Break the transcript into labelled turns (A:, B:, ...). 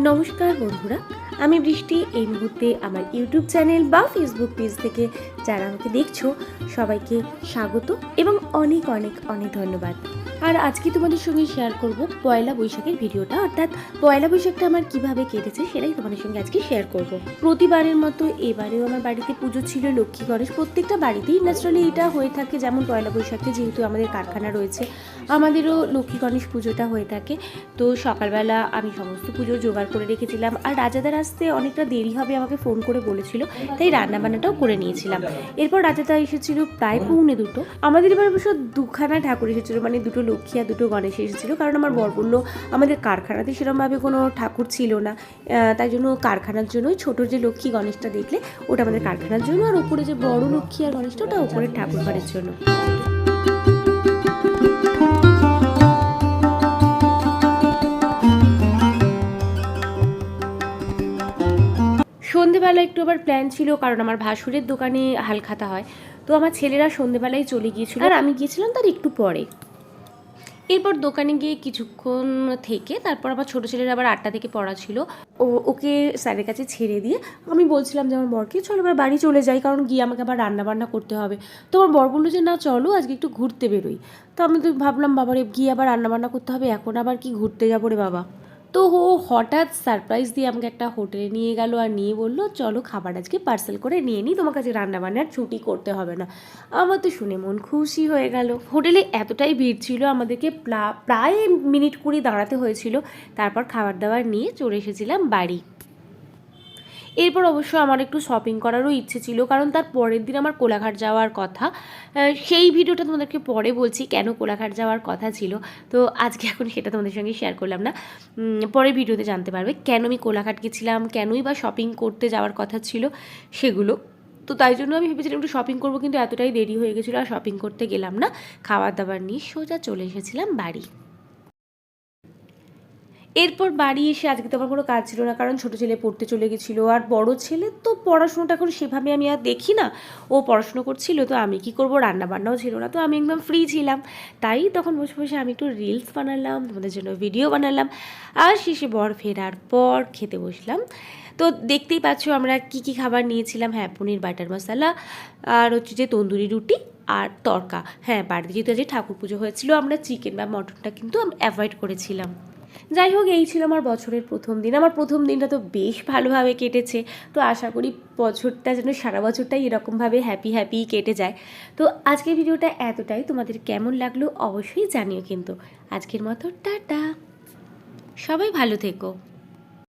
A: নমস্কার বন্ধুরা, আমি বৃষ্টি। এই মুহূর্তে আমার ইউটিউব চ্যানেল বা ফেসবুক পেজ থেকে যারা আমাকে দেখছো সবাইকে স্বাগত এবং অনেক অনেক অনেক ধন্যবাদ। আর আজকে তোমাদের সঙ্গে শেয়ার করব পয়লা বৈশাখের ভিডিওটা, অর্থাৎ পয়লা বৈশাখটা আমার কিভাবে কেটেছে সেটাই তোমাদের সঙ্গে আজকে শেয়ার করব। প্রতিবারের মতো এবারেও আমার বাড়িতে পুজো ছিল লক্ষ্মী গণেশ। প্রত্যেকটা বাড়িতেই ন্যাচারালি এটা হয়ে থাকে, যেমন পয়লা বৈশাখে যেহেতু আমাদের কারখানা রয়েছে আমাদেরও লক্ষ্মী গণেশ পুজোটা হয়ে থাকে। তো সকালবেলা আমি সমস্ত পুজো জোগাড় করে রেখেছিলাম, আর রাজাদার আসতে অনেকটা দেরি হবে আমাকে ফোন করে বলেছিল, তাই রান্নাবান্নাটাও করে নিয়েছিলাম। এরপর রাজাদা এসেছিল প্রায় 1:45। আমাদের এবার অবশ্য দুখানা ঠাকুর এসেছিলো, মানে দুটো লক্ষ্মী আর দুটো গণেশ এসেছিলো, কারণ আমার বর বলল আমাদের কারখানাতে সেরকমভাবে কোনো ঠাকুর ছিল না, তাই জন্য কারখানার জন্যই ছোটো যে লক্ষ্মী গণেশটা দেখলে ওটা আমাদের কারখানার জন্য, আর ওপরে যে বড় লক্ষ্মী আর গণেশটা ওটা ওপরের ঠাকুর ঘরের জন্য। সন্ধেবেলা একটু আবার প্ল্যান ছিল, কারণ আমার ভাসুরের দোকানে হালখাতা হয়, তো আমার ছেলেরা সন্ধেবেলায় চলে গিয়েছিল আর আমি গিয়েছিলাম তার একটু পরে। এরপর দোকানে গিয়ে কিছুক্ষণ থেকে তারপর আমার ছোটো ছেলের আবার 8টা থেকে পড়া ছিল, ওকে স্যারের কাছে ছেড়ে দিয়ে আমি বলছিলাম যে আমার বরকে চলো এবার বাড়ি চলে যাই, কারণ গিয়ে আমাকে আবার রান্নাবান্না করতে হবে। তো আমার বর বললো যে না চলো আজকে একটু ঘুরতে বেরোই। তো আমি তো ভাবলাম বাবারে গিয়ে আবার রান্নাবান্না করতে হবে, এখন আবার কি ঘুরতে যাবো রে বাবা। তো ও হঠাৎ সারপ্রাইজ দিয়ে আমাকে একটা হোটেলে নিয়ে গেল আর নিয়ে বললো চলো খাবার আজকে পার্সেল করে নিয়ে নিই, তোমার কাছে রান্নাবান্নার ছুটি করতে হবে না। আমার তো শুনে মন খুশি হয়ে গেল। হোটেলে এতটাই ভিড় ছিল আমাদেরকে প্রায় মিনিট 20 দাঁড়াতে হয়েছিল। তারপর খাবার দাবার নিয়ে চলে এসেছিলাম বাড়ি। এরপর অবশ্য আমার একটু শপিং করারও ইচ্ছে ছিল, কারণ তার পরের দিন আমার কোলাঘাট যাওয়ার কথা। সেই ভিডিওটা তোমাদেরকে পরে বলছি কেন কোলাঘাট যাওয়ার কথা ছিল, তো আজকে এখন সেটা তোমাদের সঙ্গে শেয়ার করলাম না, পরের ভিডিওতে জানতে পারবে কেন আমি কোলাঘাট গেছিলাম, কেনই বা শপিং করতে যাওয়ার কথা ছিল সেগুলো। তো তাই জন্য আমি ভেবেছিলাম একটু শপিং করবো, কিন্তু এতটাই দেরি হয়ে গেছিলো আর শপিং করতে গেলাম না। খাবার দাবার নিয়ে সোজা চলে এসেছিলাম বাড়ি। এরপর বাড়ি এসে আজকে তো আমার কোনো কাজ ছিল না, কারণ ছোটো ছেলে পড়তে চলে গেছিলো, আর বড় ছেলে তো পড়াশোনাটা এখন সেভাবে আমি আর দেখি না, ও পড়াশুনো করছিল, তো আমি কি করব, রান্নাবান্নাও ছিল না, তো আমি একদম ফ্রি ছিলাম। তাই তখন বসে বসে আমি একটু রিলস বানালাম, তোমাদের জন্য ভিডিও বানালাম, আর শেষে বর ফেরার পর খেতে বসলাম। তো দেখতেই পাচ্ছ আমরা কি কি খাবার নিয়েছিলাম। হ্যাঁ, পনির বাটার মশলা, আর হচ্ছে যে তন্দুরি রুটি আর তড়কা। হ্যাঁ, বাড়িতে যেহেতু আজকে ঠাকুর পুজো হয়েছিল আমরা চিকেন বা মটনটা কিন্তু অ্যাভয়েড করেছিলাম। যাই হোক, এই ছিল আমার বছরের প্রথম দিন। আমার প্রথম দিনটা তো বেশ ভালোভাবে কেটেছে, তো আশা করি বছরটা যেন সারা বছরটাই এরকমভাবে হ্যাপি হ্যাপি কেটে যায়। তো আজকের ভিডিওটা এতটাই, তোমাদের কেমন লাগলো অবশ্যই জানিও। কিন্তু আজকের মতো টাটা, সবাই ভালো থেকো।